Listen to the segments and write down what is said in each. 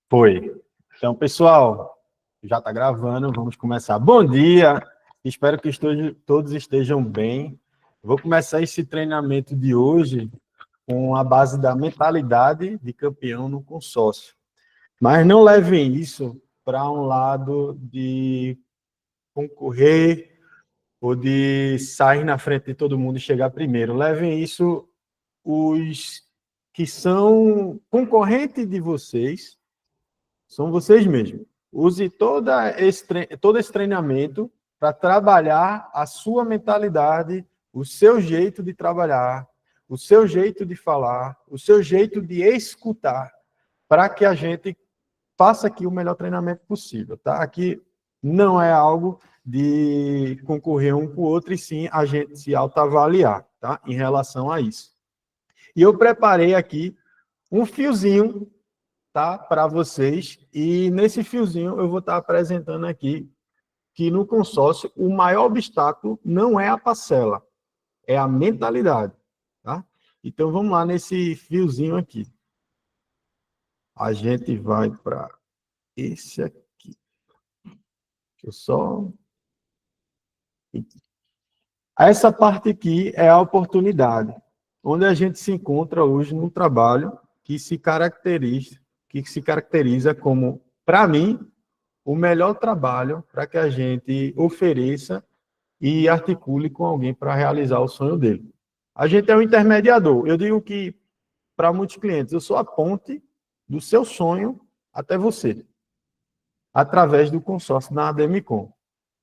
Foi. Então, pessoal, já está gravando, vamos começar. Bom dia, espero que todos estejam bem. Vou começar esse treinamento de hoje com a base da mentalidade de campeão no consórcio. Mas não levem isso para um lado de concorrer ou de sair na frente de todo mundo e chegar primeiro. Levem isso os que são concorrentes de vocês, são vocês mesmos. Use todo esse treinamento para trabalhar a sua mentalidade, o seu jeito de trabalhar, o seu jeito de falar, o seu jeito de escutar, para que a gente faça aqui o melhor treinamento possível, tá? Aqui não é algo de concorrer um com o outro, e sim a gente se autoavaliar, tá? Em relação a isso. E eu preparei aqui um fiozinho, tá, para vocês, e nesse fiozinho eu vou estar apresentando aqui que no consórcio o maior obstáculo não é a parcela, é a mentalidade, tá? Então vamos lá nesse fiozinho aqui. A gente vai para esse aqui. Deixa eu só... Essa parte aqui é a oportunidade, onde a gente se encontra hoje num trabalho que se caracteriza como, para mim, o melhor trabalho para que a gente ofereça e articule com alguém para realizar o sonho dele. A gente é um intermediador. Eu digo que, para muitos clientes, eu sou a ponte do seu sonho até você, através do consórcio da Ademicon.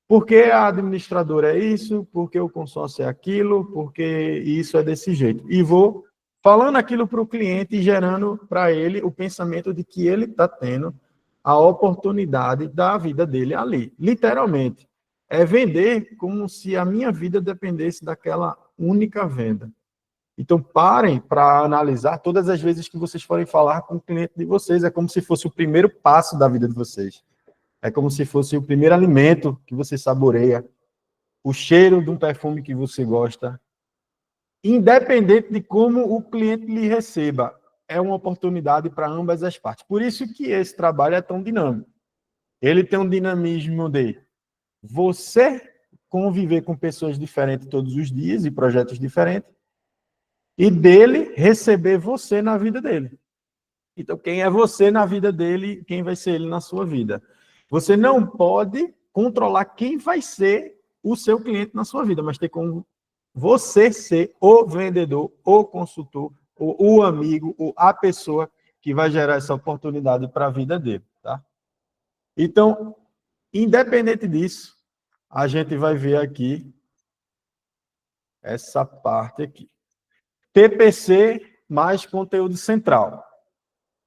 Por que a administradora é isso? Por que o consórcio é aquilo? Porque isso é desse jeito. E vou falando aquilo para o cliente e gerando para ele o pensamento de que ele está tendo a oportunidade da vida dele ali. Literalmente. É vender como se a minha vida dependesse daquela única venda. Então, parem para analisar todas as vezes que vocês forem falar com o cliente de vocês. É como se fosse o primeiro passo da vida de vocês. É como se fosse o primeiro alimento que você saboreia, o cheiro de um perfume que você gosta. Independente de como o cliente lhe receba, é uma oportunidade para ambas as partes. Por isso que esse trabalho é tão dinâmico. Ele tem um dinamismo de você conviver com pessoas diferentes todos os dias e projetos diferentes, e dele receber você na vida dele. Então, quem é você na vida dele, quem vai ser ele na sua vida. Você não pode controlar quem vai ser o seu cliente na sua vida, mas tem como você ser o vendedor, o consultor, o amigo, ou a pessoa que vai gerar essa oportunidade para a vida dele, tá? Então, independente disso, a gente vai ver aqui essa parte aqui. TPC mais conteúdo central.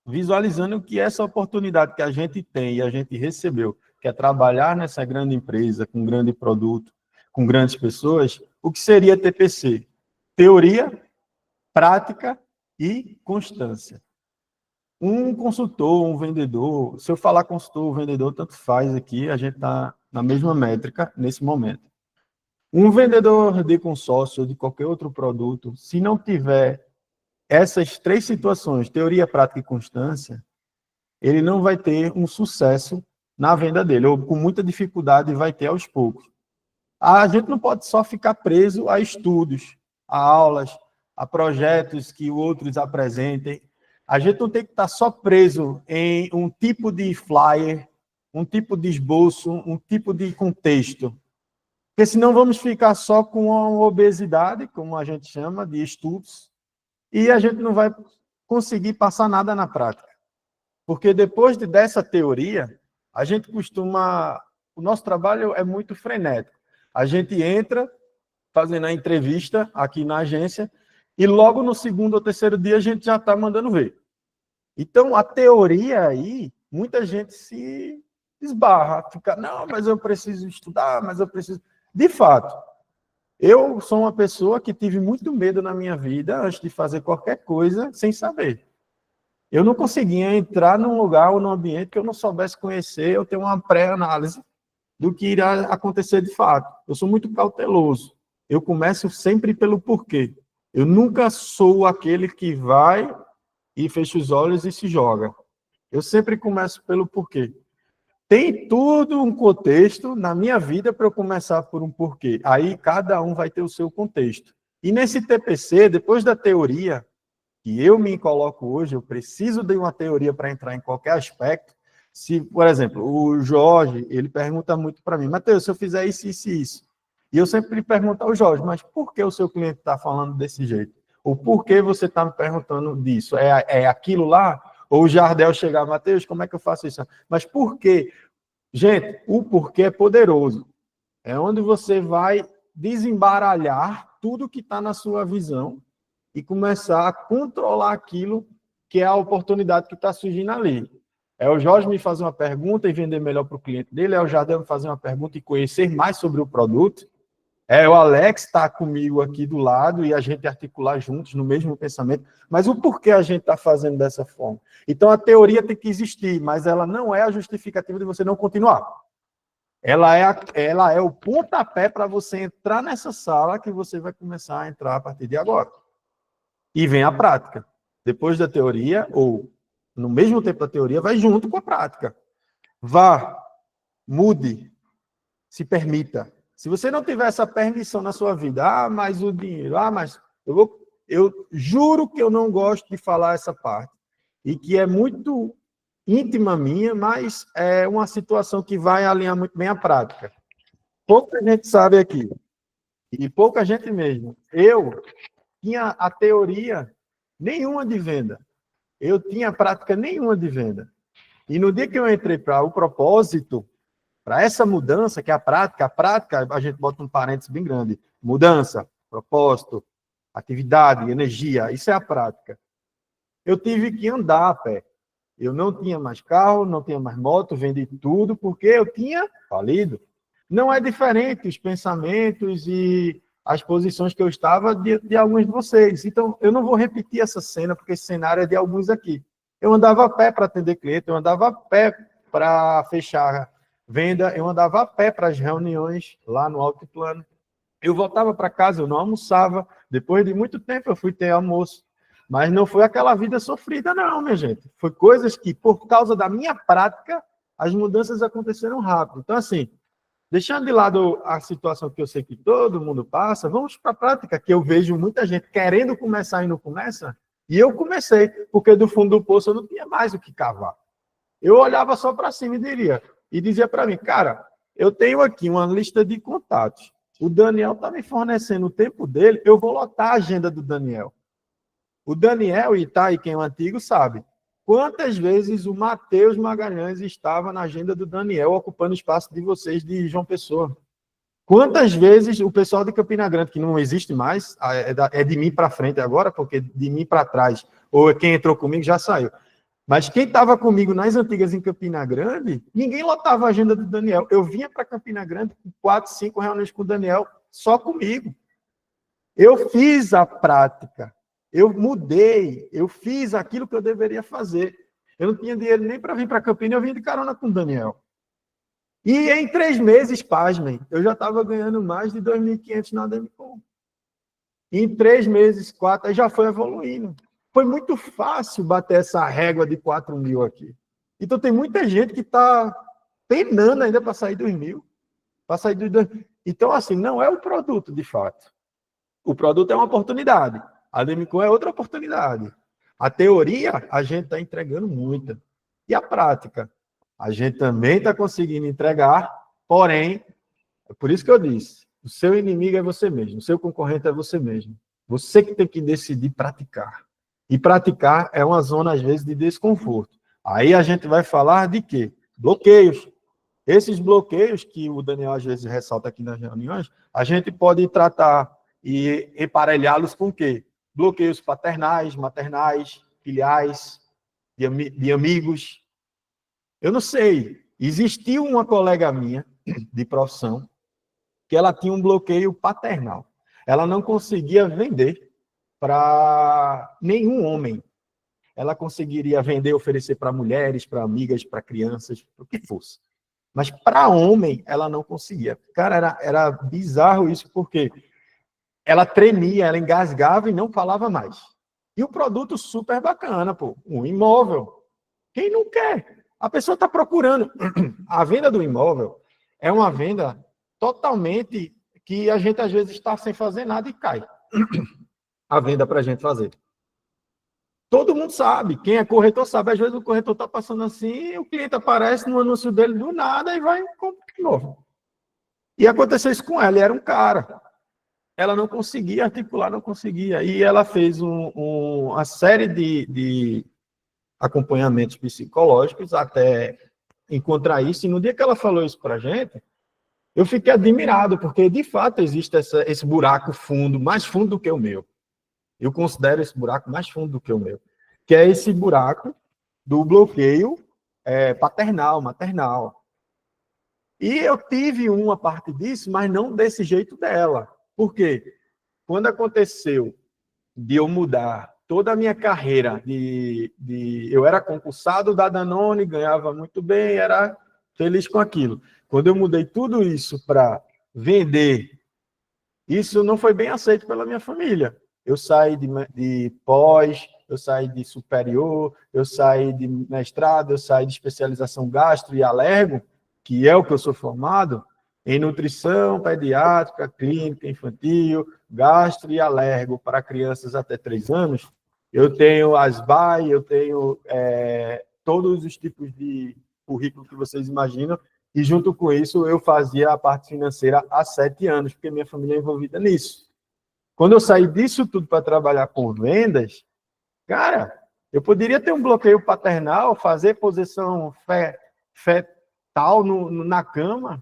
Visualizando que essa oportunidade que a gente tem e a gente recebeu, que é trabalhar nessa grande empresa, com grande produto, com grandes pessoas, o que seria TPC? Teoria, prática e constância. Um consultor, um vendedor, se eu falar consultor ou vendedor, tanto faz aqui, a gente está na mesma métrica nesse momento. Um vendedor de consórcio ou de qualquer outro produto, se não tiver essas três situações, teoria, prática e constância, ele não vai ter um sucesso na venda dele, ou com muita dificuldade vai ter aos poucos. A gente não pode só ficar preso a estudos, a aulas, a projetos que outros apresentem. A gente não tem que estar só preso em um tipo de flyer, um tipo de esboço, um tipo de contexto. Porque senão vamos ficar só com a obesidade, como a gente chama, de estudos, e a gente não vai conseguir passar nada na prática. Porque depois dessa teoria, a gente costuma... O nosso trabalho é muito frenético. A gente entra fazendo a entrevista aqui na agência e logo no segundo ou terceiro dia a gente já está mandando ver. Então, a teoria aí, muita gente se esbarra, fica, não, mas eu preciso estudar, mas eu preciso... De fato, eu sou uma pessoa que tive muito medo na minha vida antes de fazer qualquer coisa sem saber. Eu não conseguia entrar num lugar ou num ambiente que eu não soubesse conhecer, eu tenho uma pré-análise do que irá acontecer de fato. Eu sou muito cauteloso. Eu começo sempre pelo porquê. Eu nunca sou aquele que vai e fecha os olhos e se joga. Eu sempre começo pelo porquê. Tem tudo um contexto na minha vida para eu começar por um porquê. Aí cada um vai ter o seu contexto. E nesse TPC, depois da teoria, que eu me coloco hoje, eu preciso de uma teoria para entrar em qualquer aspecto. Se, por exemplo, o Jorge, ele pergunta muito para mim, Matheus, se eu fizer isso, isso e isso. E eu sempre lhe pergunto ao Jorge, mas por que o seu cliente está falando desse jeito? Ou por que você está me perguntando disso? É aquilo lá? Ou o Jardel chegar, Matheus, como é que eu faço isso? Mas por quê? Gente, o porquê é poderoso. É onde você vai desembaralhar tudo que está na sua visão e começar a controlar aquilo que é a oportunidade que está surgindo ali. É o Jorge me fazer uma pergunta e vender melhor para o cliente dele, é o Jardel me fazer uma pergunta e conhecer mais sobre o produto, é o Alex estar comigo aqui do lado e a gente articular juntos no mesmo pensamento, mas o porquê a gente está fazendo dessa forma? Então a teoria tem que existir, mas ela não é a justificativa de você não continuar. Ela é o pontapé para você entrar nessa sala que você vai começar a entrar a partir de agora. E vem a prática. Depois da teoria, ou no mesmo tempo da teoria, vai junto com a prática. Vá, mude, se permita. Se você não tiver essa permissão na sua vida, mas o dinheiro, mas eu juro que eu não gosto de falar essa parte. E que é muito íntima minha, mas é uma situação que vai alinhar muito bem a prática. Pouca gente sabe aqui, e pouca gente mesmo. Eu tinha a teoria nenhuma de venda. Eu tinha prática nenhuma de venda. E no dia que eu entrei para o propósito, para essa mudança, que é a prática, a gente bota um parênteses bem grande. Mudança, propósito, atividade, energia, isso é a prática. Eu tive que andar a pé. Eu não tinha mais carro, não tinha mais moto, vendi tudo, porque eu tinha falido. Não é diferente os pensamentos e as posições que eu estava de alguns de vocês. Então, eu não vou repetir essa cena, porque esse cenário é de alguns aqui. Eu andava a pé para atender cliente, eu andava a pé para fechar venda, eu andava a pé para as reuniões lá no alto plano. Eu voltava para casa, eu não almoçava. Depois de muito tempo, eu fui ter almoço. Mas não foi aquela vida sofrida, não, minha gente. Foi coisas que, por causa da minha prática, as mudanças aconteceram rápido. Então, assim, deixando de lado a situação que eu sei que todo mundo passa, vamos para a prática, que eu vejo muita gente querendo começar e não começa. E eu comecei, porque do fundo do poço eu não tinha mais o que cavar. Eu olhava só para cima e dizia para mim, cara, eu tenho aqui uma lista de contatos. O Daniel está me fornecendo o tempo dele, eu vou lotar a agenda do Daniel. O Daniel, e tá aí quem é o antigo sabe, quantas vezes o Matheus Magalhães estava na agenda do Daniel, ocupando o espaço de vocês de João Pessoa. Quantas vezes o pessoal de Campina Grande, que não existe mais, é de mim para frente agora, porque de mim para trás, ou quem entrou comigo já saiu. Mas quem estava comigo nas antigas em Campina Grande, ninguém lotava a agenda do Daniel. Eu vinha para Campina Grande com 4, 5 reuniões com o Daniel, só comigo. Eu fiz a prática. Eu mudei, eu fiz aquilo que eu deveria fazer. Eu não tinha dinheiro nem para vir para Campina, eu vim de carona com o Daniel. E em 3 meses, pasmem, eu já estava ganhando mais de 2.500 na Demicon. Em 3 meses, 4, aí já foi evoluindo. Foi muito fácil bater essa régua de 4.000 aqui. Então tem muita gente que está penando ainda para sair dos 1.000. Para sair dos 2.000. Então, assim, não é o produto, de fato. O produto é uma oportunidade. A Demicon é outra oportunidade. A teoria, a gente está entregando muita. E a prática? A gente também está conseguindo entregar, porém, é por isso que eu disse, o seu inimigo é você mesmo, o seu concorrente é você mesmo. Você que tem que decidir praticar. E praticar é uma zona, às vezes, de desconforto. Aí a gente vai falar de quê? Bloqueios. Esses bloqueios que o Daniel, às vezes, ressalta aqui nas reuniões, a gente pode tratar e emparelhá-los com o quê? Bloqueios paternais, maternais, filiais, de amigos. Eu não sei. Existiu uma colega minha, de profissão, que ela tinha um bloqueio paternal. Ela não conseguia vender para nenhum homem. Ela conseguiria vender, oferecer para mulheres, para amigas, para crianças, o que fosse. Mas para homem, ela não conseguia. Cara, era bizarro isso, porque ela tremia, ela engasgava e não falava mais. E o produto super bacana, pô, um imóvel. Quem não quer? A pessoa está procurando. A venda do imóvel é uma venda totalmente que a gente, às vezes, está sem fazer nada e cai. A venda para a gente fazer. Todo mundo sabe. Quem é corretor sabe. Às vezes o corretor está passando assim, o cliente aparece no anúncio dele do nada e vai comprar de novo. E aconteceu isso com ela. Ele era um cara. Ela não conseguia articular, não conseguia. E ela fez uma série de acompanhamentos psicológicos até encontrar isso. E no dia que ela falou isso para a gente, eu fiquei admirado, porque de fato existe esse buraco fundo, mais fundo do que o meu. Eu considero esse buraco mais fundo do que o meu, que é esse buraco do bloqueio paternal, maternal. E eu tive uma parte disso, mas não desse jeito dela. Por quê? Quando aconteceu de eu mudar toda a minha carreira, eu era concursado da Danone, ganhava muito bem, era feliz com aquilo. Quando eu mudei tudo isso para vender, isso não foi bem aceito pela minha família. Eu saí de pós, eu saí de superior, eu saí de mestrado, eu saí de especialização gastro e alergo, que é o que eu sou formado, em nutrição pediátrica, clínica, infantil, gastro e alergo para crianças até 3 anos. Eu tenho as BAE, eu tenho todos os tipos de currículo que vocês imaginam, e junto com isso eu fazia a parte financeira há 7 anos, porque minha família é envolvida nisso. Quando eu saí disso tudo para trabalhar com vendas, cara, eu poderia ter um bloqueio paternal, fazer posição fetal na cama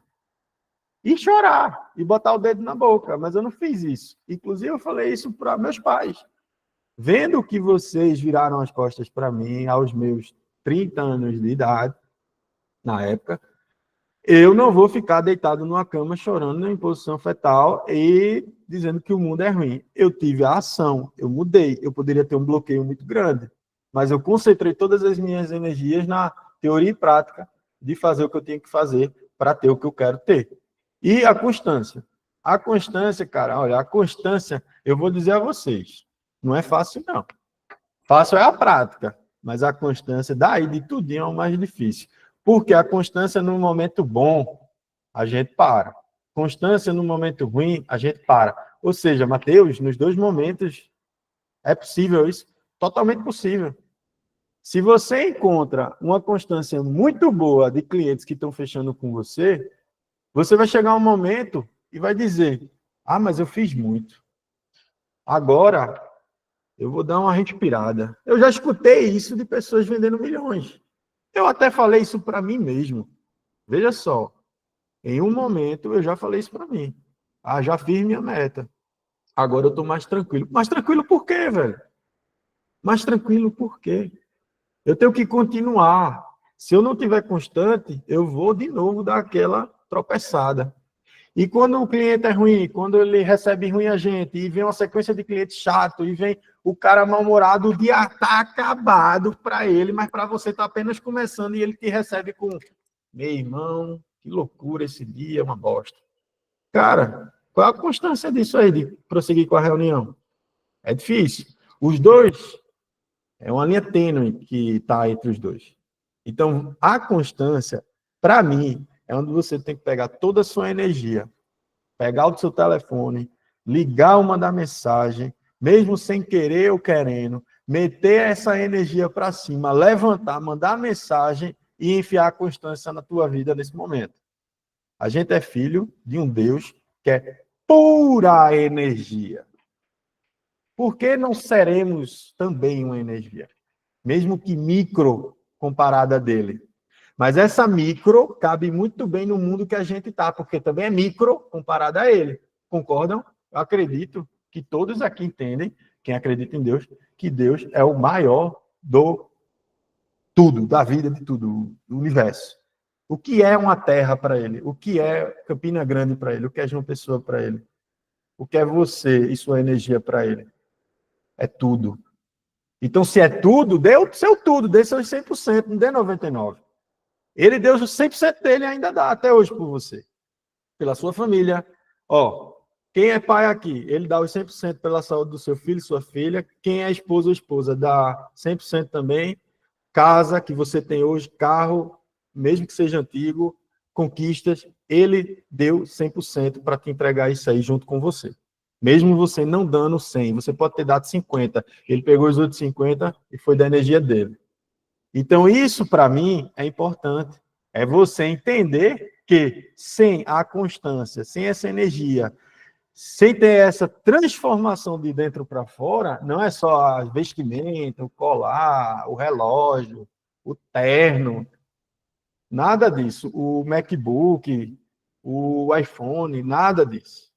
e chorar, e botar o dedo na boca, mas eu não fiz isso. Inclusive, eu falei isso para meus pais. Vendo que vocês viraram as costas para mim aos meus 30 anos de idade, na época, eu não vou ficar deitado numa cama chorando em posição fetal e dizendo que o mundo é ruim. Eu tive a ação, eu mudei, eu poderia ter um bloqueio muito grande, mas eu concentrei todas as minhas energias na teoria e prática de fazer o que eu tinha que fazer para ter o que eu quero ter. E a constância. A constância, cara, olha, a constância, eu vou dizer a vocês, não é fácil, não. Fácil é a prática, mas a constância, daí de tudinho, é o mais difícil. Porque a constância no momento bom, a gente para. Constância no momento ruim, a gente para. Ou seja, Mateus, nos 2 momentos, é possível isso? Totalmente possível. Se você encontra uma constância muito boa de clientes que estão fechando com você, você vai chegar um momento e vai dizer, mas eu fiz muito. Agora, eu vou dar uma respirada. Eu já escutei isso de pessoas vendendo milhões. Eu até falei isso para mim mesmo. Veja só, em um momento eu já falei isso para mim. Já fiz minha meta. Agora eu estou mais tranquilo. Mais tranquilo por quê, velho? Mais tranquilo por quê? Eu tenho que continuar. Se eu não tiver constante, eu vou de novo dar aquela tropeçada. E quando o cliente é ruim, quando ele recebe ruim a gente, e vem uma sequência de clientes chato, e vem o cara mal-humorado, o dia está acabado para ele, mas para você está apenas começando, e ele te recebe com, meu irmão, que loucura esse dia, é uma bosta. Cara, qual é a constância disso aí, de prosseguir com a reunião? É difícil. Os dois, é uma linha tênue que está entre os dois. Então, a constância, para mim, é onde você tem que pegar toda a sua energia, pegar o seu telefone, ligar ou mandar mensagem, mesmo sem querer ou querendo, meter essa energia para cima, levantar, mandar mensagem e enfiar a constância na tua vida nesse momento. A gente é filho de um Deus que é pura energia. Por que não seremos também uma energia? Mesmo que micro comparada dele. Mas essa micro cabe muito bem no mundo que a gente está, porque também é micro comparada a ele. Concordam? Eu acredito que todos aqui entendem, quem acredita em Deus, que Deus é o maior do tudo, da vida de tudo, do universo. O que é uma terra para ele? O que é Campina Grande para ele? O que é João Pessoa para ele? O que é você e sua energia para ele? É tudo. Então, se é tudo, dê o seu tudo, dê seus 100%, não dê 99%. Ele deu os 100% dele e ainda dá até hoje por você. Pela sua família. Quem é pai aqui? Ele dá os 100% pela saúde do seu filho, sua filha. Quem é esposa ou esposa dá 100% também. casa que você tem hoje, carro, mesmo que seja antigo, conquistas, ele deu 100% para te entregar isso aí junto com você. Mesmo você não dando 100, você pode ter dado 50, ele pegou os outros 50 e foi da energia dele. Então, isso, para mim, é importante. É você entender que sem a constância, sem essa energia, sem ter essa transformação de dentro para fora, não é só a vestimenta, o colar, o relógio, o terno, nada disso. O MacBook, o iPhone, nada disso.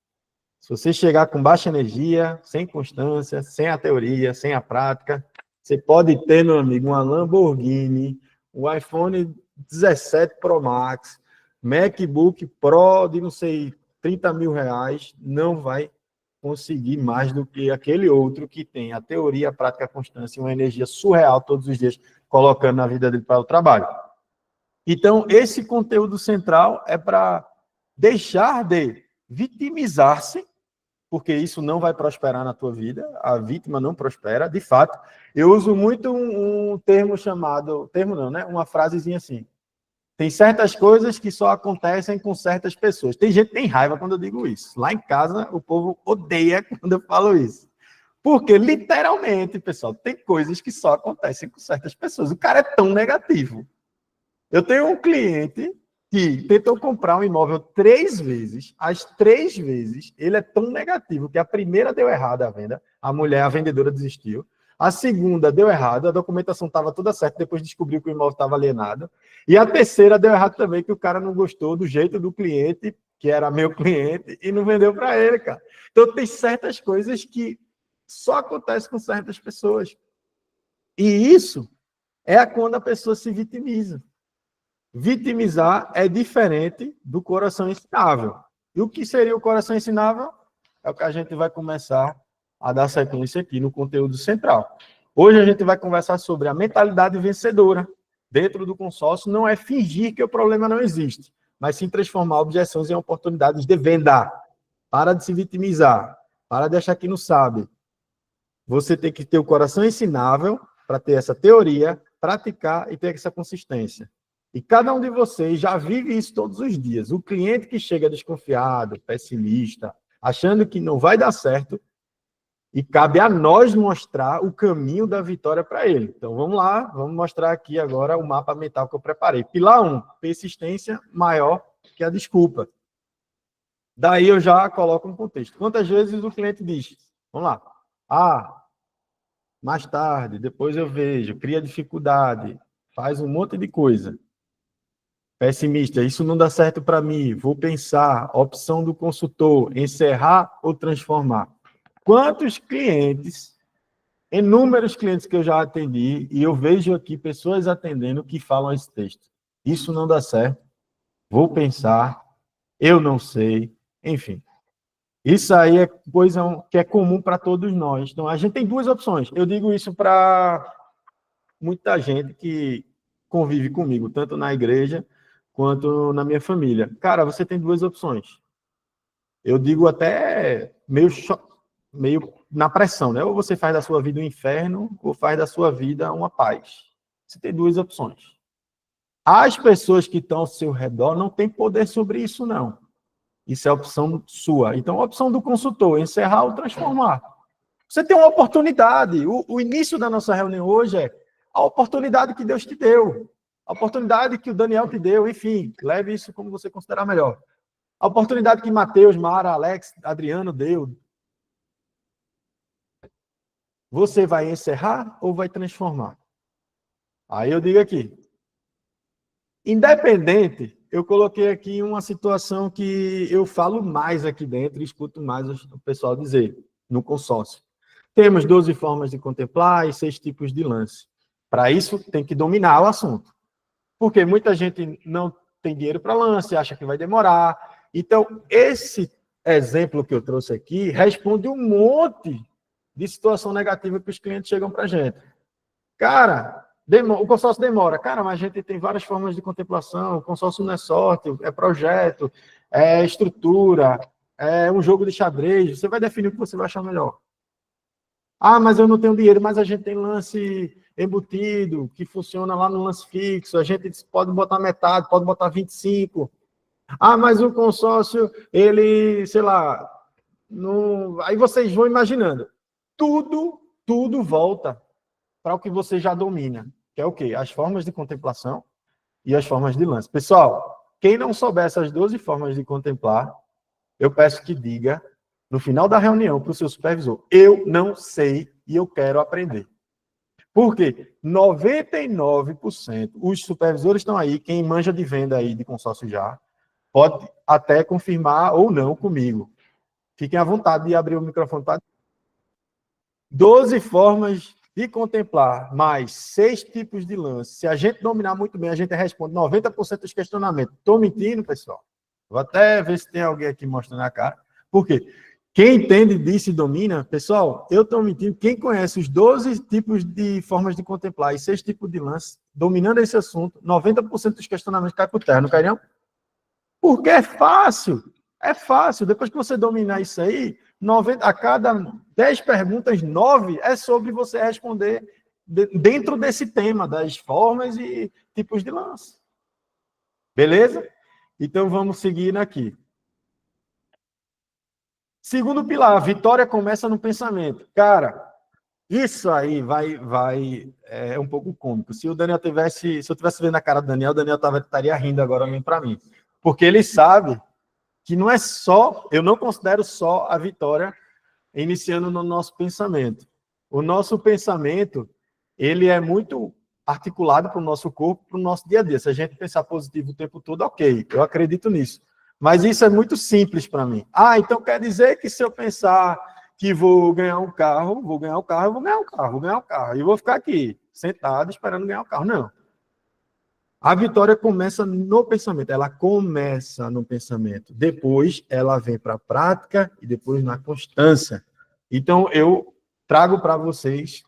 Se você chegar com baixa energia, sem constância, sem a teoria, sem a prática, você pode ter, meu amigo, uma Lamborghini, um iPhone 17 Pro Max, MacBook Pro de, não sei, 30 mil reais, não vai conseguir mais do que aquele outro que tem a teoria, a prática, a constância e uma energia surreal todos os dias, colocando na vida dele para o trabalho. Então, esse conteúdo central é para deixar de vitimizar-se, porque isso não vai prosperar na tua vida, a vítima não prospera, de fato. Eu uso muito um termo chamado, termo não, né? Uma frasezinha assim. Tem certas coisas que só acontecem com certas pessoas. Tem gente que tem raiva quando eu digo isso. Lá em casa, o povo odeia quando eu falo isso. Porque, literalmente, pessoal, tem coisas que só acontecem com certas pessoas. O cara é tão negativo. Eu tenho um cliente que tentou comprar um imóvel 3 vezes, as 3 vezes, ele é tão negativo que a primeira deu errado a venda, a mulher, a vendedora desistiu, a segunda deu errado, a documentação estava toda certa, depois descobriu que o imóvel estava alienado, e a terceira deu errado também, que o cara não gostou do jeito do cliente, que era meu cliente, e não vendeu para ele, cara. Então tem certas coisas que só acontecem com certas pessoas. E isso é quando a pessoa se vitimiza. Vitimizar é diferente do coração ensinável. E o que seria o coração ensinável? É o que a gente vai começar a dar sequência aqui no conteúdo central. Hoje a gente vai conversar sobre a mentalidade vencedora. Dentro do consórcio, não é fingir que o problema não existe, mas sim transformar objeções em oportunidades de venda. Para de se vitimizar. Para de achar que não sabe. Você tem que ter o coração ensinável para ter essa teoria, praticar e ter essa consistência. E cada um de vocês já vive isso todos os dias. O cliente que chega desconfiado, pessimista, achando que não vai dar certo, e cabe a nós mostrar o caminho da vitória para ele. Então vamos lá, vamos mostrar aqui agora o mapa mental que eu preparei. Pilar 1, persistência maior que a desculpa. Daí eu já coloco um contexto. Quantas vezes o cliente diz, vamos lá, mais tarde, depois eu vejo, cria dificuldade, faz um monte de coisa. Pessimista, isso não dá certo para mim, vou pensar, opção do consultor, encerrar ou transformar. Quantos clientes, inúmeros clientes que eu já atendi, e eu vejo aqui pessoas atendendo que falam esse texto. Isso não dá certo, vou pensar, eu não sei, enfim. Isso aí é coisa que é comum para todos nós. Então, a gente tem 2 opções. Eu digo isso para muita gente que convive comigo, tanto na igreja quanto na minha família. Cara, você tem 2 opções. Eu digo até meio na pressão, né? Ou você faz da sua vida um inferno, ou faz da sua vida uma paz. Você tem 2 opções. As pessoas que estão ao seu redor não têm poder sobre isso, não. Isso é a opção sua. Então, a opção do consultor, encerrar ou transformar. Você tem uma oportunidade. O início da nossa reunião hoje é a oportunidade que Deus te deu. A oportunidade que o Daniel te deu. Enfim, leve isso como você considerar melhor. A oportunidade que Mateus, Mara, Alex, Adriano deu. Você vai encerrar ou vai transformar? Aí eu digo aqui. Independente, eu coloquei aqui uma situação que eu falo mais aqui dentro e escuto mais o pessoal dizer no consórcio. Temos 12 formas de contemplar e 6 tipos de lance. Para isso, tem que dominar o assunto. Porque muita gente não tem dinheiro para lance, acha que vai demorar. Então, esse exemplo que eu trouxe aqui responde um monte de situação negativa que os clientes chegam para a gente. Cara, o consórcio demora. Cara, mas a gente tem várias formas de contemplação. O consórcio não é sorte, é projeto, é estrutura, é um jogo de xadrez. Você vai definir o que você vai achar melhor. Ah, mas eu não tenho dinheiro, mas a gente tem lance embutido, que funciona lá no lance fixo, a gente pode botar metade, pode botar 25. Ah, mas o consórcio, ele, sei lá, não... aí vocês vão imaginando. Tudo volta para o que você já domina, que é o quê? As formas de contemplação e as formas de lance. Pessoal, quem não souber essas 12 formas de contemplar, eu peço que diga no final da reunião para o seu supervisor, eu não sei e eu quero aprender. Por quê? 99%, os supervisores estão aí, quem manja de venda aí de consórcio já, pode até confirmar ou não comigo. Fiquem à vontade de abrir o microfone. 12 formas de contemplar, mais 6 tipos de lance. Se a gente dominar muito bem, a gente responde 90% dos questionamentos. Estou mentindo, pessoal? Vou até ver se tem alguém aqui mostrando a cara. Por quê? Quem entende disso e domina, pessoal, eu estou mentindo. Quem conhece os 12 tipos de formas de contemplar e 6 tipos de lance, dominando esse assunto, 90% dos questionamentos caem por terra, não cai não? Porque é fácil. É fácil. Depois que você dominar isso aí, 90, a cada 10 perguntas, 9 é sobre você responder dentro desse tema das formas e tipos de lance. Beleza? Então vamos seguir aqui. Segundo pilar, a vitória começa no pensamento. Cara, isso aí é um pouco cômico. Se o Daniel tivesse, se eu tivesse vendo a cara do Daniel, o Daniel estaria rindo agora para mim. Porque ele sabe que não é só, eu não considero só a vitória iniciando no nosso pensamento. O nosso pensamento, ele é muito articulado para o nosso corpo, para o nosso dia a dia. Se a gente pensar positivo o tempo todo, ok, eu acredito nisso. Mas isso é muito simples para mim. Ah, então quer dizer que se eu pensar que vou ganhar um carro, vou ganhar um carro, eu vou ganhar um carro, vou ganhar um carro. E vou ficar aqui, sentado, esperando ganhar um carro. Não. A vitória começa no pensamento, ela começa no pensamento, depois ela vem para a prática e depois na constância. Então, eu trago para vocês,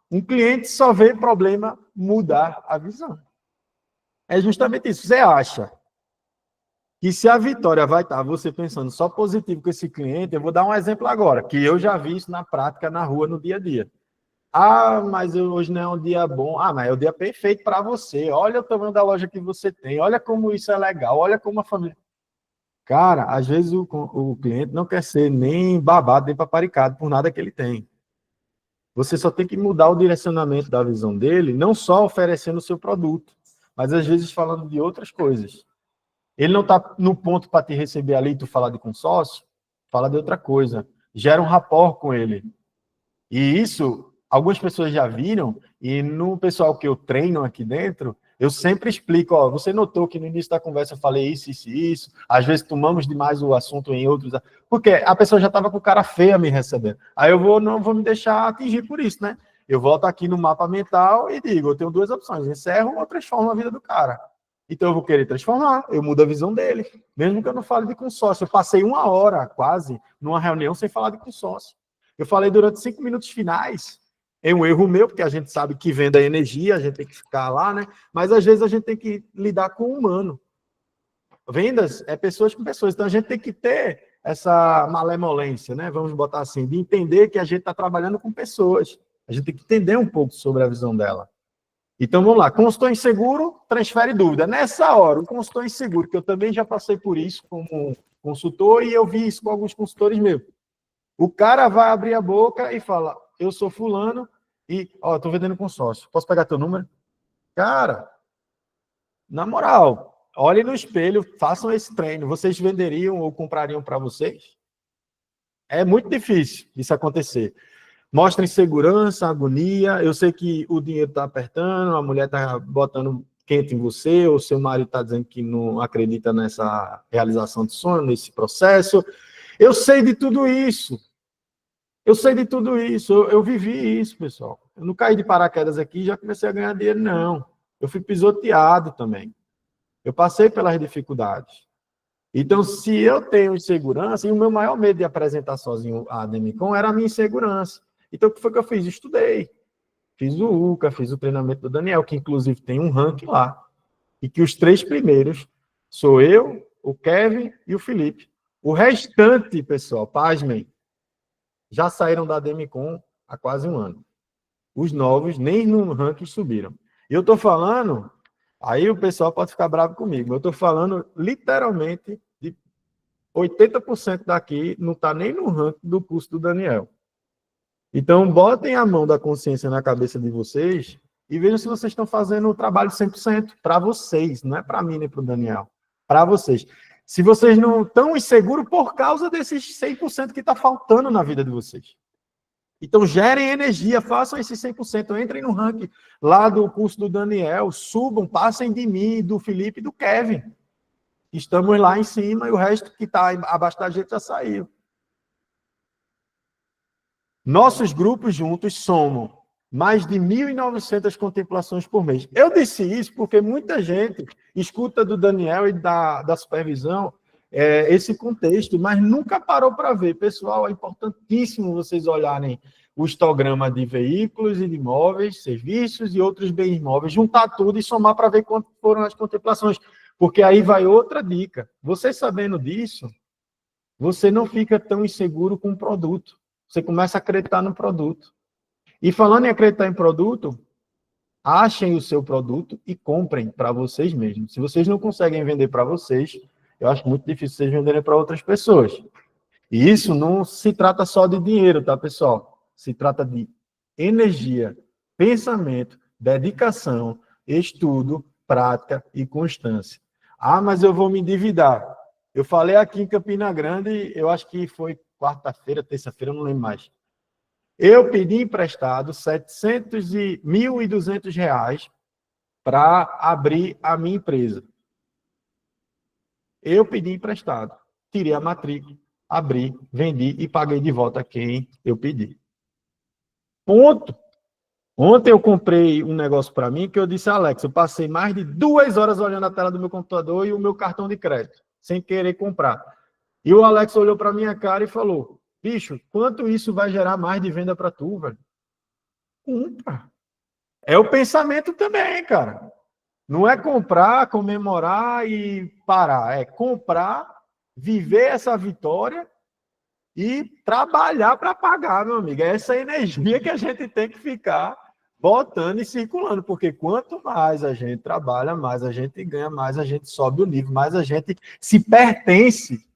um cliente só vê problema mudar a visão. É justamente isso. Você acha que se a vitória vai estar você pensando só positivo com esse cliente, eu vou dar um exemplo agora, que eu já vi isso na prática, na rua, no dia a dia. Ah, mas hoje não é um dia bom. Ah, mas é o dia perfeito para você. Olha o tamanho da loja que você tem. Olha como isso é legal. Olha como a família... Cara, às vezes o cliente não quer ser nem babado, nem paparicado por nada que ele tem. Você só tem que mudar o direcionamento da visão dele, não só oferecendo o seu produto, mas às vezes falando de outras coisas. Ele não está no ponto para te receber ali e tu falar de consórcio, fala de outra coisa. Gera um rapport com ele. E isso, algumas pessoas já viram, e no pessoal que eu treino aqui dentro, eu sempre explico, ó, você notou que no início da conversa eu falei isso, isso e isso, às vezes tomamos demais o assunto em outros, porque a pessoa já estava com cara feia me recebendo. Aí eu não vou me deixar atingir por isso, né? Eu volto aqui no mapa mental e digo, eu tenho duas opções, encerro ou transformo a vida do cara. Então eu vou querer transformar, eu mudo a visão dele, mesmo que eu não fale de consórcio. Eu passei 1 hora quase numa reunião sem falar de consórcio. Eu falei durante 5 minutos finais, é um erro meu, porque a gente sabe que venda é energia, a gente tem que ficar lá, né? Mas às vezes a gente tem que lidar com o humano. Vendas é pessoas com pessoas, então a gente tem que ter essa malemolência, né? Vamos botar assim, de entender que a gente está trabalhando com pessoas. A gente tem que entender um pouco sobre a visão dela. Então vamos lá, consultor inseguro, transfere dúvida. Nessa hora, o consultor inseguro, que eu também já passei por isso como consultor, e eu vi isso com alguns consultores meus. O cara vai abrir a boca e fala, eu sou fulano e, ó, tô vendendo consórcio. Posso pegar teu número? Cara, na moral, olhem no espelho, façam esse treino. Vocês venderiam ou comprariam para vocês? É muito difícil isso acontecer. Mostrem segurança, agonia. Eu sei que o dinheiro está apertando, a mulher está botando quente em você, ou seu marido está dizendo que não acredita nessa realização de sonho, nesse processo. Eu sei de tudo isso. Eu sei de tudo isso. Eu vivi isso, pessoal. Eu não caí de paraquedas aqui e já comecei a ganhar dinheiro, não. Eu fui pisoteado também. Eu passei pelas dificuldades. Então, se eu tenho insegurança, e o meu maior medo de apresentar sozinho a Demicon era a minha insegurança. Então, o que foi que eu fiz? Estudei. Fiz o UCA, fiz o treinamento do Daniel, que inclusive tem um ranking lá. E que os 3 primeiros sou eu, o Kevin e o Felipe. O restante, pessoal, pasmem, já saíram da Demicon há quase um ano. Os novos nem no ranking subiram. E eu estou falando, aí o pessoal pode ficar bravo comigo, eu estou falando literalmente de 80% daqui não está nem no ranking do curso do Daniel. Então, botem a mão da consciência na cabeça de vocês e vejam se vocês estão fazendo o trabalho 100% para vocês, não é para mim nem para o Daniel, para vocês. Se vocês não estão inseguros por causa desses 100% que está faltando na vida de vocês. Então, gerem energia, façam esses 100%, entrem no ranking lá do curso do Daniel, subam, passem de mim, do Felipe e do Kevin. Estamos lá em cima e o resto que está abaixo da gente já saiu. Nossos grupos juntos somam mais de 1.900 contemplações por mês. Eu disse isso porque muita gente escuta do Daniel e da supervisão esse contexto, mas nunca parou para ver. Pessoal, é importantíssimo vocês olharem o histograma de veículos e de imóveis, serviços e outros bens imóveis, juntar tudo e somar para ver quanto foram as contemplações. Porque aí vai outra dica. Você sabendo disso, você não fica tão inseguro com o produto. Você começa a acreditar no produto. E falando em acreditar em produto, achem o seu produto e comprem para vocês mesmos. Se vocês não conseguem vender para vocês, eu acho muito difícil vocês venderem para outras pessoas. E isso não se trata só de dinheiro, tá, pessoal? Se trata de energia, pensamento, dedicação, estudo, prática e constância. Ah, mas eu vou me endividar. Eu falei aqui em Campina Grande, eu acho que foi quarta-feira, terça-feira, eu não lembro mais. Eu pedi emprestado R$ 1.200 para abrir a minha empresa. Eu pedi emprestado, tirei a matrícula, abri, vendi e paguei de volta a quem eu pedi. Ponto. Ontem eu comprei um negócio para mim que eu disse, Alex, eu passei mais de 2 horas olhando a tela do meu computador e o meu cartão de crédito, sem querer comprar. E o Alex olhou para minha cara e falou, bicho, quanto isso vai gerar mais de venda para tu, velho? Compra. É o pensamento também, cara. Não é comprar, comemorar e parar. É comprar, viver essa vitória e trabalhar para pagar, meu amigo. É essa energia que a gente tem que ficar botando e circulando, porque quanto mais a gente trabalha, mais a gente ganha, mais a gente sobe o nível, mais a gente se pertence.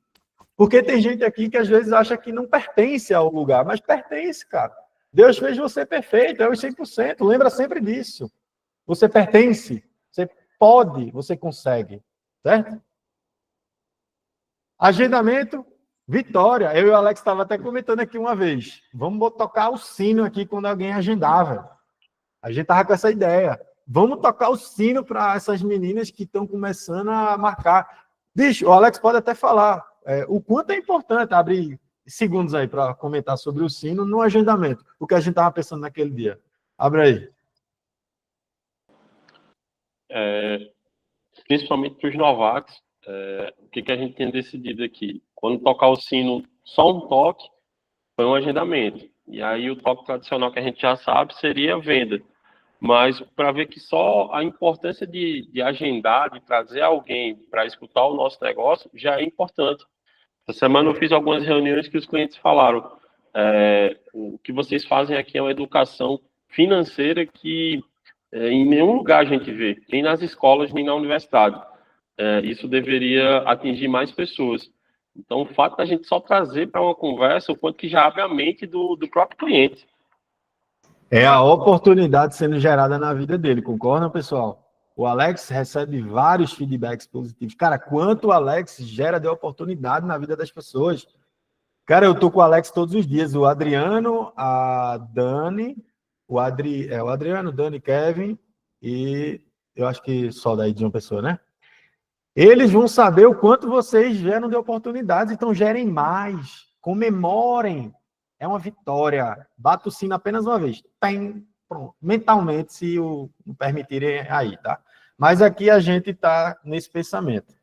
Porque tem gente aqui que às vezes acha que não pertence ao lugar, mas pertence, cara. Deus fez você perfeito, é os 100%. Lembra sempre disso. Você pertence, você pode, você consegue. Certo? Agendamento, vitória. Eu e o Alex estava até comentando aqui uma vez. Vamos tocar o sino aqui quando alguém agendava. A gente estava com essa ideia. Vamos tocar o sino para essas meninas que estão começando a marcar. Bicho, o Alex pode até falar o quanto é importante abrir segundos aí para comentar sobre o sino no agendamento. O que a gente estava pensando naquele dia. Abre aí. Principalmente para os novatos, o que a gente tem decidido aqui? Quando tocar o sino, só um toque, foi um agendamento. E aí o toque tradicional que a gente já sabe seria a venda. Mas para ver que só a importância de agendar, de trazer alguém para escutar o nosso negócio, já é importante. Essa semana eu fiz algumas reuniões que os clientes falaram, o que vocês fazem aqui é uma educação financeira que em nenhum lugar a gente vê, nem nas escolas, nem na universidade. Isso deveria atingir mais pessoas. Então, o fato da gente só trazer para uma conversa, o quanto que já abre a mente do próprio cliente. É a oportunidade sendo gerada na vida dele, concordam, pessoal? O Alex recebe vários feedbacks positivos. Cara, quanto o Alex gera de oportunidade na vida das pessoas. Cara, eu tô com o Alex todos os dias. O Adriano, a Dani, o Adriano, Dani, Kevin e eu acho que só daí de uma pessoa, né? Eles vão saber o quanto vocês geram de oportunidades, então gerem mais, comemorem. É uma vitória. Bata o sino apenas uma vez. Tem, pronto. Mentalmente, se o permitirem aí, tá? Mas aqui a gente está nesse pensamento.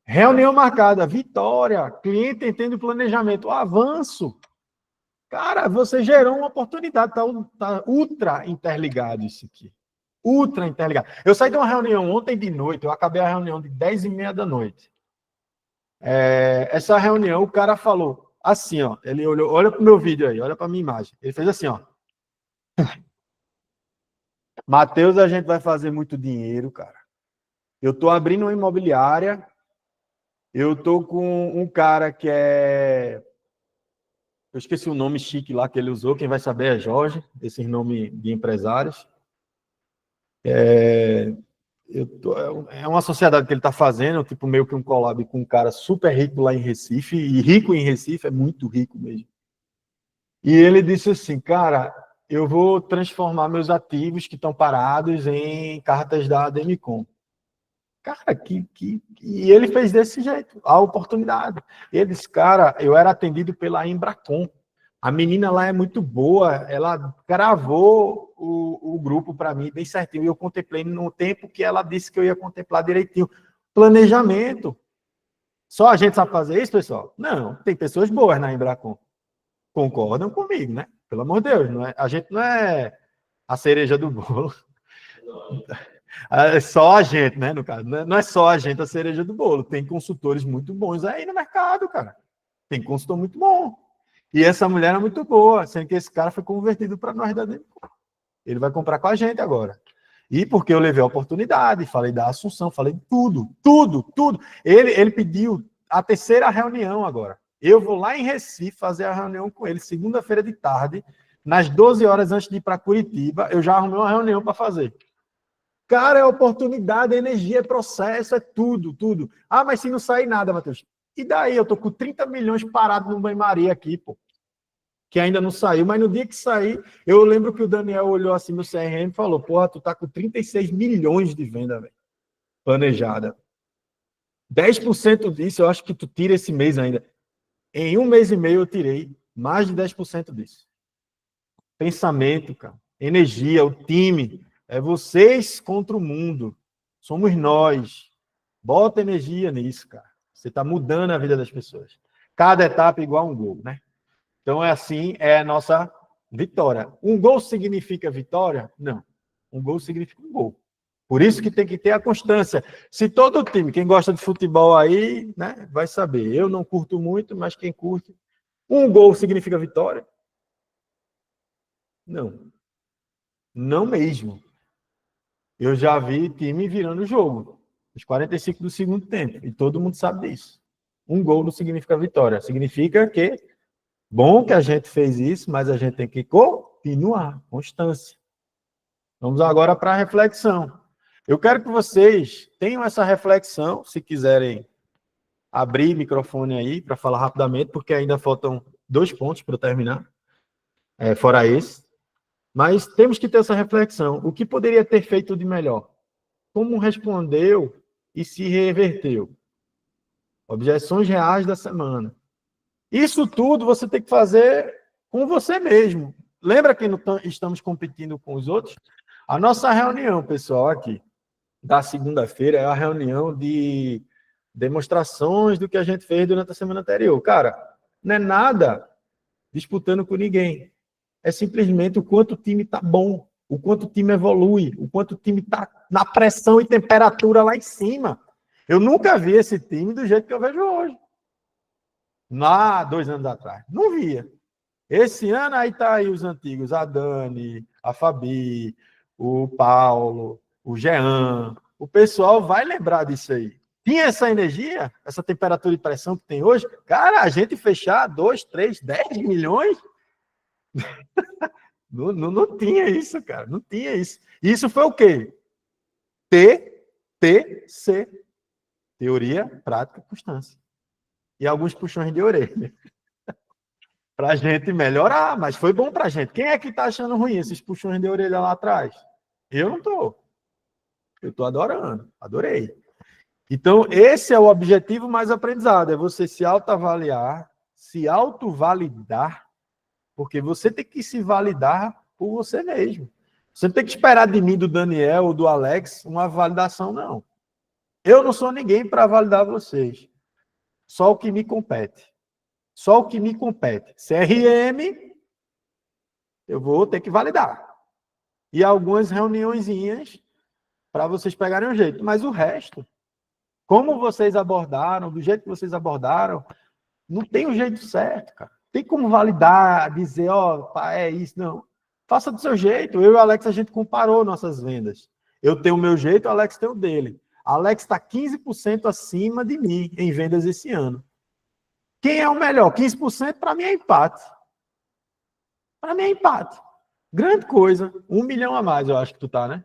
Reunião marcada, vitória, cliente entende o planejamento, avanço. Cara, você gerou uma oportunidade, tá ultra interligado isso aqui. Ultra interligado. Eu saí de uma reunião ontem de noite, eu acabei a reunião de 10h30 da noite. Essa reunião, o cara falou assim, ó, ele olhou, olha para o meu vídeo aí, olha para a minha imagem. Ele fez assim, ó, Matheus, a gente vai fazer muito dinheiro, cara. Eu tô abrindo uma imobiliária, eu tô com um cara que é... Eu esqueci o nome chique lá que ele usou, quem vai saber é Jorge, esses nomes de empresários. É uma sociedade que ele está fazendo, tipo meio que um collab com um cara super rico lá em Recife, e rico em Recife, é muito rico mesmo. E ele disse assim, cara, eu vou transformar meus ativos que estão parados em cartas da Ademicon. Cara, e ele fez desse jeito, a oportunidade. Ele disse, cara, eu era atendido pela Embracon. A menina lá é muito boa, ela gravou o grupo para mim bem certinho, e eu contemplei no tempo que ela disse que eu ia contemplar direitinho. Planejamento. Só a gente sabe fazer isso, pessoal? Não, tem pessoas boas na Embracon. Concordam comigo, né? Pelo amor de Deus, não é, a gente não é a cereja do bolo. É só a gente, né, no caso. Não é só a gente a cereja do bolo. Tem consultores muito bons aí no mercado, cara. Tem consultor muito bom. E essa mulher é muito boa, sendo que esse cara foi convertido para nós da Demicon. Ele vai comprar com a gente agora. E porque eu levei a oportunidade, falei da Assunção, falei tudo. Ele pediu a terceira reunião agora. Eu vou lá em Recife fazer a reunião com ele, segunda-feira de tarde, nas 12 horas antes de ir para Curitiba, eu já arrumei uma reunião para fazer. Cara, é oportunidade, é energia, é processo, é tudo. Ah, mas se não sair nada, Matheus. E daí? Eu tô com 30 milhões parados no banho-maria aqui, pô. Que ainda não saiu, mas no dia que sair, eu lembro que o Daniel olhou assim no CRM e falou, porra, tu tá com 36 milhões de venda, velho, planejada. 10% disso, eu acho que tu tira esse mês ainda. Em um mês e meio eu tirei mais de 10% disso. Pensamento, cara. Energia, o time. É vocês contra o mundo. Somos nós. Bota energia nisso, cara. Você está mudando a vida das pessoas. Cada etapa é igual a um gol, né? Então, é assim, é a nossa vitória. Um gol significa vitória? Não. Um gol significa um gol. Por isso que tem que ter a constância. Se todo time, quem gosta de futebol aí, né, vai saber. Eu não curto muito, mas quem curte. Um gol significa vitória? Não. Não mesmo. Eu já vi time virando o jogo. Os 45 do segundo tempo. E todo mundo sabe disso. Um gol não significa vitória. Significa que bom que a gente fez isso, mas a gente tem que continuar, constância. Vamos agora para a reflexão. Eu quero que vocês tenham essa reflexão, se quiserem abrir microfone aí para falar rapidamente, porque ainda faltam 2 pontos para terminar, fora esse. Mas temos que ter essa reflexão. O que poderia ter feito de melhor? Como respondeu e se reverteu? Objeções reais da semana. Isso tudo você tem que fazer com você mesmo. Lembra que não estamos competindo com os outros? A nossa reunião, pessoal, aqui, da segunda-feira, é a reunião de demonstrações do que a gente fez durante a semana anterior. Cara, não é nada disputando com ninguém. É simplesmente o quanto o time está bom, o quanto o time evolui, o quanto o time está na pressão e temperatura lá em cima. Eu nunca vi esse time do jeito que eu vejo hoje. Lá, 2 anos atrás. Não via. Esse ano aí tá aí os antigos, a Dani, a Fabi, o Paulo, o Jean. O pessoal vai lembrar disso aí. Tinha essa energia, essa temperatura e pressão que tem hoje. Cara, a gente fechar 2, 3, 10 milhões... Não tinha isso, cara. Não tinha isso. Isso foi o quê? TPC. Teoria, prática, constância. E alguns puxões de orelha. Para a gente melhorar, mas foi bom para a gente. Quem é que está achando ruim esses puxões de orelha lá atrás? Eu não estou. Eu estou adorando. Adorei. Então, esse é o objetivo mais aprendizado. É você se autoavaliar, se autovalidar, porque você tem que se validar por você mesmo. Você não tem que esperar de mim, do Daniel ou do Alex, uma validação, não. Eu não sou ninguém para validar vocês. Só o que me compete. Só o que me compete. CRM, eu vou ter que validar. E algumas reuniõezinhas para vocês pegarem um jeito. Mas o resto, como vocês abordaram, do jeito que vocês abordaram, não tem um jeito certo, cara. Tem como validar, dizer, ó, é isso, não. Faça do seu jeito. Eu e o Alex, a gente comparou nossas vendas. Eu tenho o meu jeito, o Alex tem o dele. Alex está 15% acima de mim em vendas esse ano. Quem é o melhor? 15% para mim é empate. Para mim é empate. Grande coisa. 1 milhão a mais, eu acho que tu tá, né?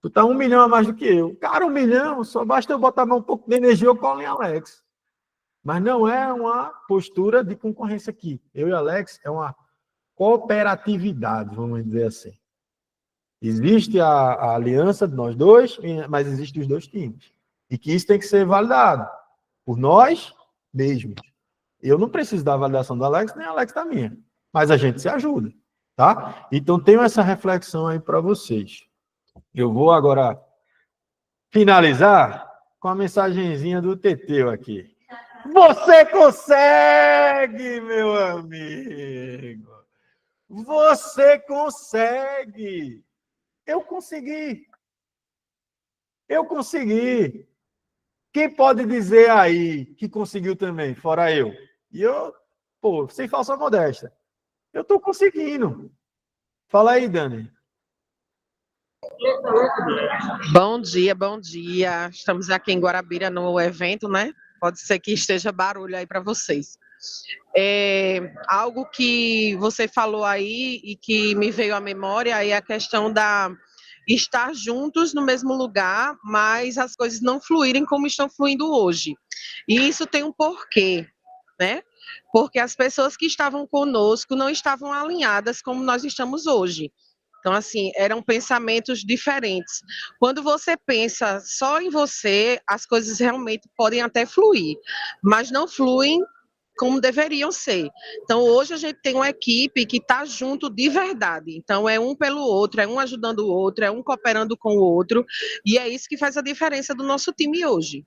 Tu tá 1 milhão a mais do que eu. Cara, 1 milhão, só basta eu botar um pouco de energia, eu colo em Alex. Mas não é uma postura de concorrência aqui. Eu e Alex é uma cooperatividade, vamos dizer assim. Existe a aliança de nós dois, mas existem os dois times. E que isso tem que ser validado por nós mesmos. Eu não preciso da validação do Alex, nem o Alex da minha. Mas a gente se ajuda, tá? Então, tenho essa reflexão aí para vocês. Eu vou agora finalizar com a mensagenzinha do Teteu aqui. Você consegue, meu amigo! Você consegue! Eu consegui! Eu consegui! Quem pode dizer aí que conseguiu também, fora eu? E eu, pô, sem falsa modéstia, eu tô conseguindo. Fala aí, Dani. Bom dia, bom dia. Estamos aqui em Guarabira no evento, né? Pode ser que esteja barulho aí para vocês. Algo que você falou aí e que me veio à memória é a questão da estar juntos no mesmo lugar, mas as coisas não fluírem como estão fluindo hoje. E isso tem um porquê, né? Porque as pessoas que estavam conosco não estavam alinhadas como nós estamos hoje. Então, assim, eram pensamentos diferentes. Quando você pensa só em você, as coisas realmente podem até fluir, mas não fluem como deveriam ser. Então, hoje a gente tem uma equipe que está junto de verdade. Então, é um pelo outro, é um ajudando o outro, é um cooperando com o outro, e é isso que faz a diferença do nosso time hoje.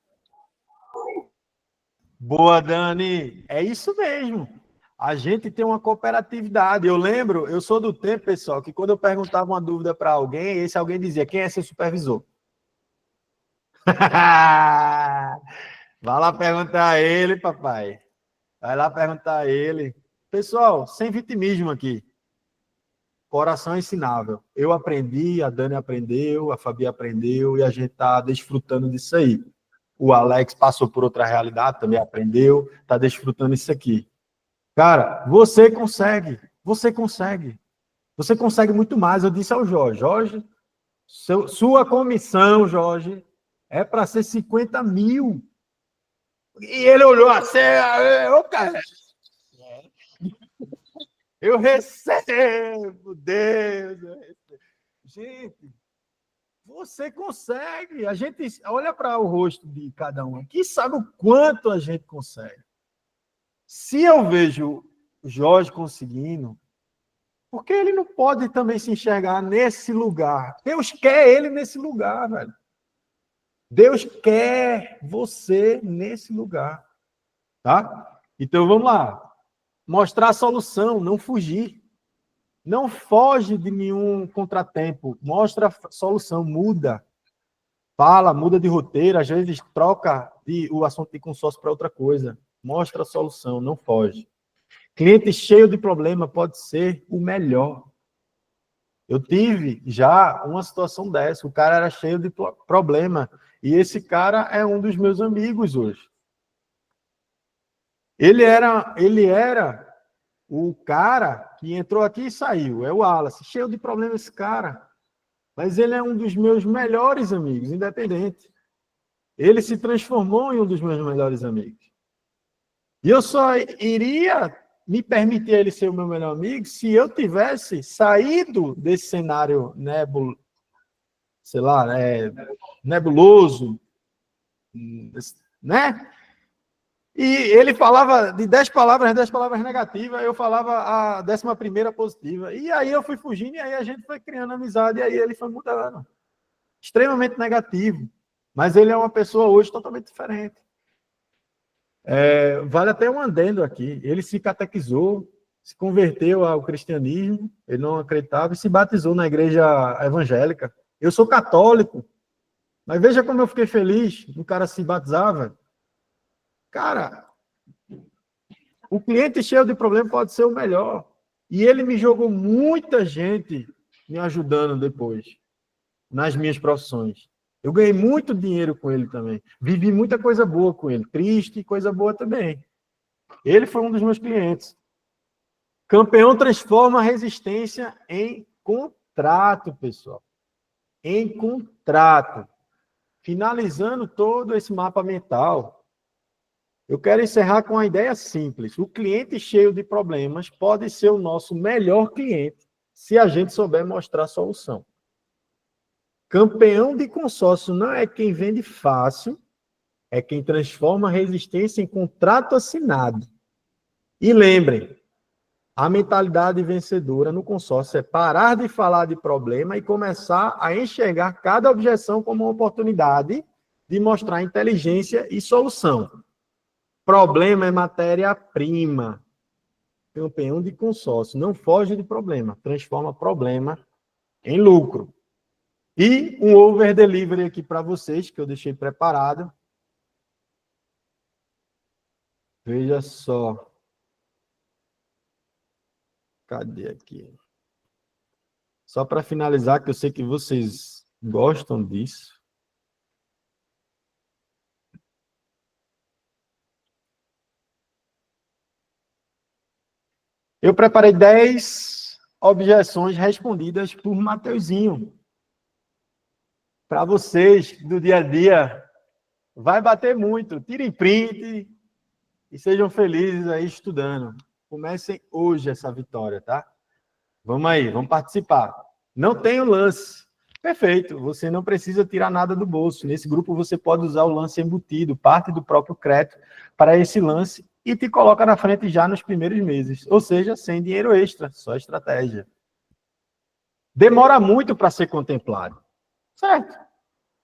Boa, Dani. É isso mesmo. A gente tem uma cooperatividade. Eu lembro, eu sou do tempo, pessoal, que quando eu perguntava uma dúvida para alguém, esse alguém dizia: quem é seu supervisor? Vai lá perguntar a ele, papai. Vai lá perguntar a ele. Pessoal, sem vitimismo aqui. Coração ensinável. Eu aprendi, a Dani aprendeu, a Fabi aprendeu e a gente está desfrutando disso aí. O Alex passou por outra realidade, também aprendeu, está desfrutando isso aqui. Cara, você consegue. Você consegue. Você consegue muito mais. Eu disse ao Jorge: Jorge, sua comissão, Jorge, é para ser 50 mil. E ele olhou assim, eu, cara, eu recebo, Deus. Eu recebo. Gente, você consegue. A gente olha para o rosto de cada um aqui e sabe o quanto a gente consegue. Se eu vejo o Jorge conseguindo, porque ele não pode também se enxergar nesse lugar. Deus quer ele nesse lugar, velho. Deus quer você nesse lugar, tá? Então vamos lá. Mostrar a solução, não fugir. Não foge de nenhum contratempo. Mostra a solução, muda. Fala, muda de roteiro, às vezes troca o assunto de consórcio para outra coisa. Mostra a solução, não foge. Cliente cheio de problema pode ser o melhor. Eu tive já uma situação dessa. O cara era cheio de problema. E esse cara é um dos meus amigos hoje. Ele era o cara que entrou aqui e saiu. É o Wallace. Cheio de problema esse cara. Mas ele é um dos meus melhores amigos, independente. Ele se transformou em um dos meus melhores amigos. E eu só iria me permitir ele ser o meu melhor amigo se eu tivesse saído desse cenário nebuloso, né? E ele falava de 10 palavras negativas, eu falava a 11ª positiva. E aí eu fui fugindo, e aí a gente foi criando amizade, e aí ele foi mudando. Extremamente negativo. Mas ele é uma pessoa hoje totalmente diferente. Vale até um adendo aqui. Ele se catequizou, se converteu ao cristianismo, ele não acreditava, e se batizou na igreja evangélica. Eu sou católico, mas veja como eu fiquei feliz no cara se batizava. Cara, o cliente cheio de problema pode ser o melhor. E ele me jogou muita gente me ajudando depois, nas minhas profissões. Eu ganhei muito dinheiro com ele também. Vivi muita coisa boa com ele. Triste e coisa boa também. Ele foi um dos meus clientes. Campeão transforma a resistência em contrato, pessoal. Em contrato. Finalizando todo esse mapa mental, eu quero encerrar com uma ideia simples. O cliente cheio de problemas pode ser o nosso melhor cliente se a gente souber mostrar a solução. Campeão de consórcio não é quem vende fácil, é quem transforma a resistência em contrato assinado. E lembrem, a mentalidade vencedora no consórcio é parar de falar de problema e começar a enxergar cada objeção como uma oportunidade de mostrar inteligência e solução. Problema é matéria-prima. Campeão de consórcio não foge de problema, transforma problema em lucro. E um over delivery aqui para vocês, que eu deixei preparado. Veja só. Cadê aqui? Só para finalizar, que eu sei que vocês gostam disso. Eu preparei 10 objeções respondidas por Mateuzinho. Para vocês, do dia a dia, vai bater muito. Tirem print e sejam felizes aí estudando. Comecem hoje essa vitória, tá? Vamos aí, vamos participar. Não tem o lance. Perfeito, você não precisa tirar nada do bolso. Nesse grupo você pode usar o lance embutido, parte do próprio crédito, para esse lance e te coloca na frente já nos primeiros meses. Ou seja, sem dinheiro extra, só estratégia. Demora muito para ser contemplado. Certo.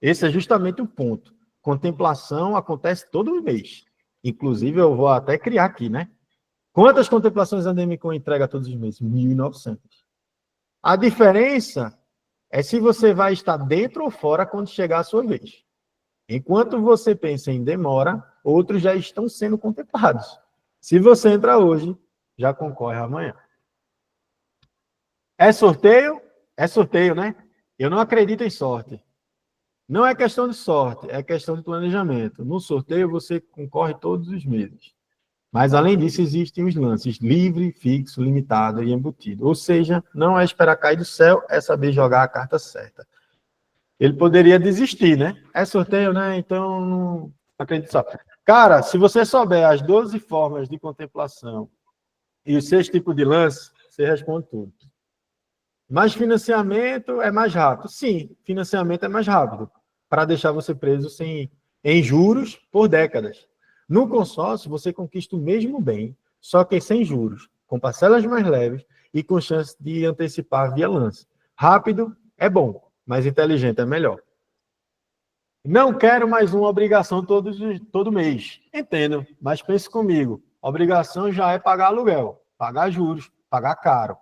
Esse é justamente o ponto. Contemplação acontece todo mês. Inclusive, eu vou até criar aqui, né? Quantas contemplações a Demicon entrega todos os meses? 1.900. A diferença é se você vai estar dentro ou fora quando chegar a sua vez. Enquanto você pensa em demora, outros já estão sendo contemplados. Se você entrar hoje, já concorre amanhã. É sorteio? É sorteio, né? Eu não acredito em sorte. Não é questão de sorte, é questão de planejamento. No sorteio, você concorre todos os meses. Mas, além disso, existem os lances livre, fixo, limitado e embutido. Ou seja, não é esperar cair do céu, é saber jogar a carta certa. Ele poderia desistir, né? É sorteio, né? Então, não acredito só. Cara, se você souber as 12 formas de contemplação e os 6 tipos de lance, você responde tudo. Mas financiamento é mais rápido. Sim, financiamento é mais rápido, para deixar você preso em juros por décadas. No consórcio, você conquista o mesmo bem, só que sem juros, com parcelas mais leves e com chance de antecipar via lance. Rápido é bom, mas inteligente é melhor. Não quero mais uma obrigação todo mês. Entendo, mas pense comigo. Obrigação já é pagar aluguel, pagar juros, pagar caro.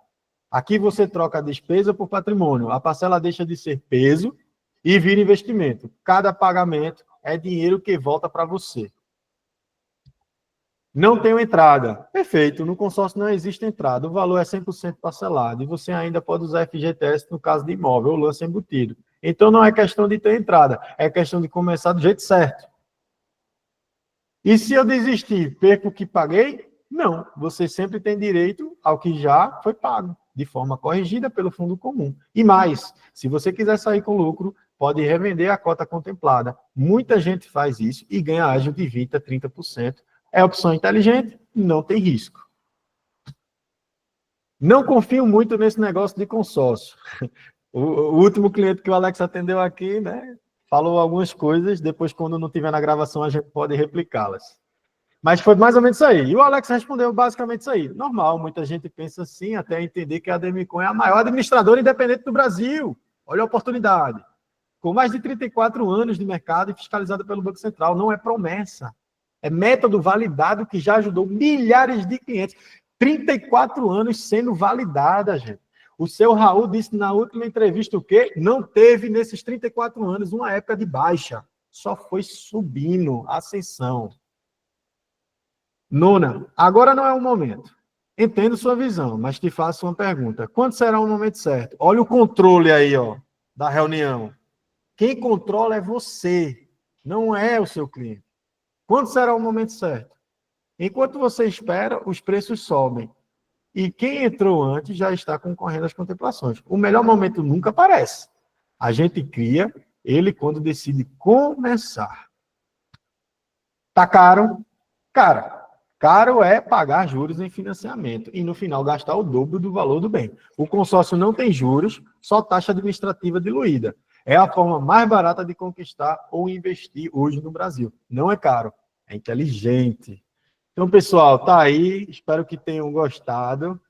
Aqui você troca a despesa por patrimônio. A parcela deixa de ser peso e vira investimento. Cada pagamento é dinheiro que volta para você. Não tem entrada. Perfeito. No consórcio não existe entrada. O valor é 100% parcelado. E você ainda pode usar FGTS no caso de imóvel ou lance embutido. Então não é questão de ter entrada. É questão de começar do jeito certo. E se eu desistir, perco o que paguei? Não. Você sempre tem direito ao que já foi pago, de forma corrigida pelo fundo comum. E mais, se você quiser sair com lucro, pode revender a cota contemplada. Muita gente faz isso e ganha ágio de 20% a 30%. É opção inteligente, não tem risco. Não confio muito nesse negócio de consórcio. O último cliente que o Alex atendeu aqui, né, falou algumas coisas, depois quando não tiver na gravação a gente pode replicá-las. Mas foi mais ou menos isso aí. E o Alex respondeu basicamente isso aí. Normal, muita gente pensa assim, até entender que a Demicon é a maior administradora independente do Brasil. Olha a oportunidade. Com mais de 34 anos de mercado e fiscalizada pelo Banco Central. Não é promessa. É método validado que já ajudou milhares de clientes. 34 anos sendo validada, gente. O seu Raul disse na última entrevista o quê? Não teve nesses 34 anos uma época de baixa. Só foi subindo, ascensão. Nona, agora não é o momento. Entendo sua visão, mas te faço uma pergunta. Quando será o momento certo? Olha o controle aí, ó, da reunião. Quem controla é você, não é o seu cliente. Quando será o momento certo? Enquanto você espera, os preços sobem. E quem entrou antes já está concorrendo às contemplações. O melhor momento nunca aparece. A gente cria ele quando decide começar. Tá caro? Cara, caro é pagar juros em financiamento e no final gastar o dobro do valor do bem. O consórcio não tem juros, só taxa administrativa diluída. É a forma mais barata de conquistar ou investir hoje no Brasil. Não é caro, é inteligente. Então, pessoal, tá aí. Espero que tenham gostado.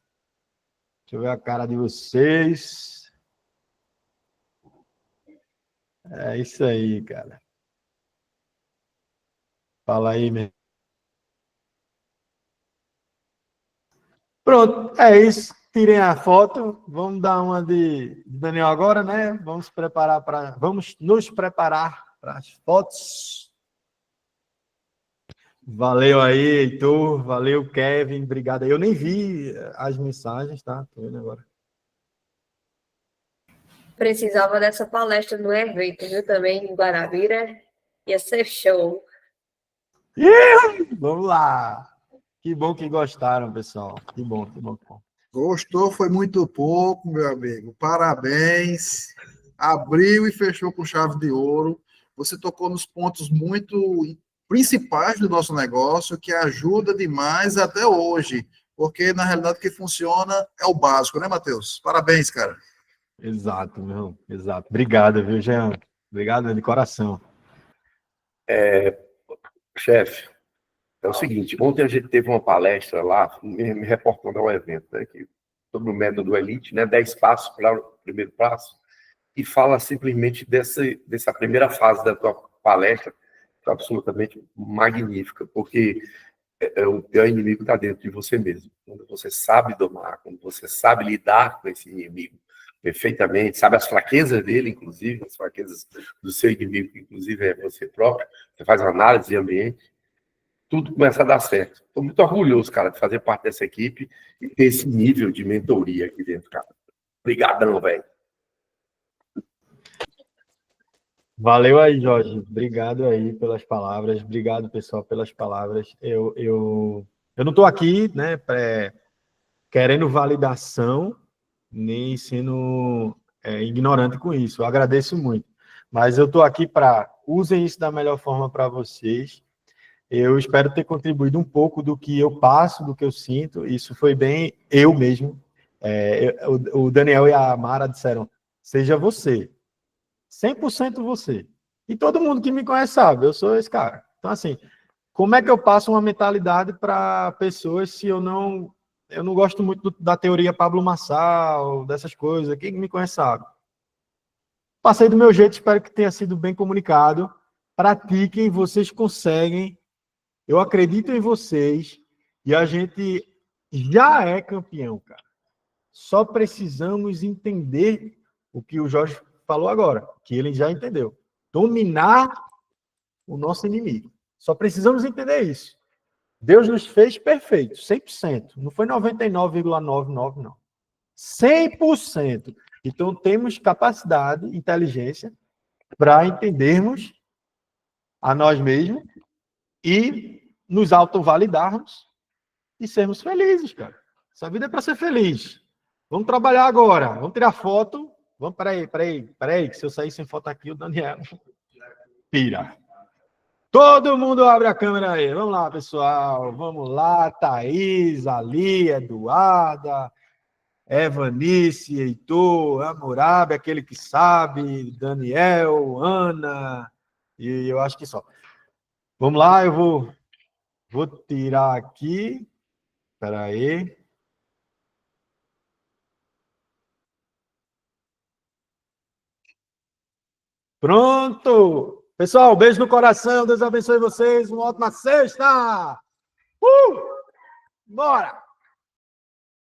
Deixa eu ver a cara de vocês. É isso aí, cara. Fala aí, meu. Pronto, é isso. Tirem a foto. Vamos dar uma de Daniel agora, né? Vamos nos preparar para as fotos. Valeu aí, Heitor. Valeu, Kevin. Obrigado. Eu nem vi as mensagens, tá? Tô vendo agora. Precisava dessa palestra no evento, viu? Também em Guarabira. Ia ser show. Vamos lá. Que bom que gostaram, pessoal. Que bom, que bom, que bom. Gostou, foi muito pouco, meu amigo. Parabéns. Abriu e fechou com chave de ouro. Você tocou nos pontos muito principais do nosso negócio, que ajuda demais até hoje. Porque, na realidade, o que funciona é o básico, né, Matheus? Parabéns, cara. Exato, meu. Exato. Obrigado, viu, Jean? Obrigado de coração. Chefe, é o seguinte, ontem a gente teve uma palestra lá, me reportando ao evento, né, sobre o método Elite, né, 10 passos para o primeiro passo, e fala simplesmente dessa primeira fase da tua palestra, que é absolutamente magnífica, porque o pior inimigo está dentro de você mesmo. Quando você sabe domar, quando você sabe lidar com esse inimigo perfeitamente, sabe as fraquezas dele, inclusive, as fraquezas do seu inimigo, que inclusive é você próprio, você faz uma análise de ambiente, tudo começa a dar certo. Estou muito orgulhoso, cara, de fazer parte dessa equipe e ter esse nível de mentoria aqui dentro, cara. Obrigadão, velho. Valeu aí, Jorge. Obrigado aí pelas palavras. Obrigado, pessoal, pelas palavras. Eu não estou aqui, né, querendo validação, nem sendo ignorante com isso. Eu agradeço muito. Mas eu estou aqui para usem isso da melhor forma para vocês. Eu espero ter contribuído um pouco do que eu passo, do que eu sinto. Isso foi bem eu mesmo. O Daniel e a Mara disseram, seja você. 100% você. E todo mundo que me conhece sabe, eu sou esse cara. Então, assim, como é que eu passo uma mentalidade para pessoas se eu não gosto muito da teoria Pablo Marçal, dessas coisas, quem me conhece sabe. Passei do meu jeito, espero que tenha sido bem comunicado. Pratiquem, vocês conseguem. Eu acredito em vocês e a gente já é campeão, cara. Só precisamos entender o que o Jorge falou agora, que ele já entendeu. Dominar o nosso inimigo. Só precisamos entender isso. Deus nos fez perfeitos, 100%. Não foi 99,99, não. 100%. Então, temos capacidade, inteligência, para entendermos a nós mesmos e nos autovalidarmos e sermos felizes, cara. Essa vida é para ser feliz. Vamos trabalhar agora. Vamos tirar foto. Vamos, peraí, que se eu sair sem foto aqui, o Daniel pira. Todo mundo abre a câmera aí. Vamos lá, pessoal. Vamos lá. Thaís, Ali, Eduarda, Evanice, Heitor, Hammurabi, aquele que sabe, Daniel, Ana, e eu acho que só. Vamos lá, eu vou tirar aqui. Espera aí. Pronto! Pessoal, beijo no coração, Deus abençoe vocês, uma ótima sexta! Bora!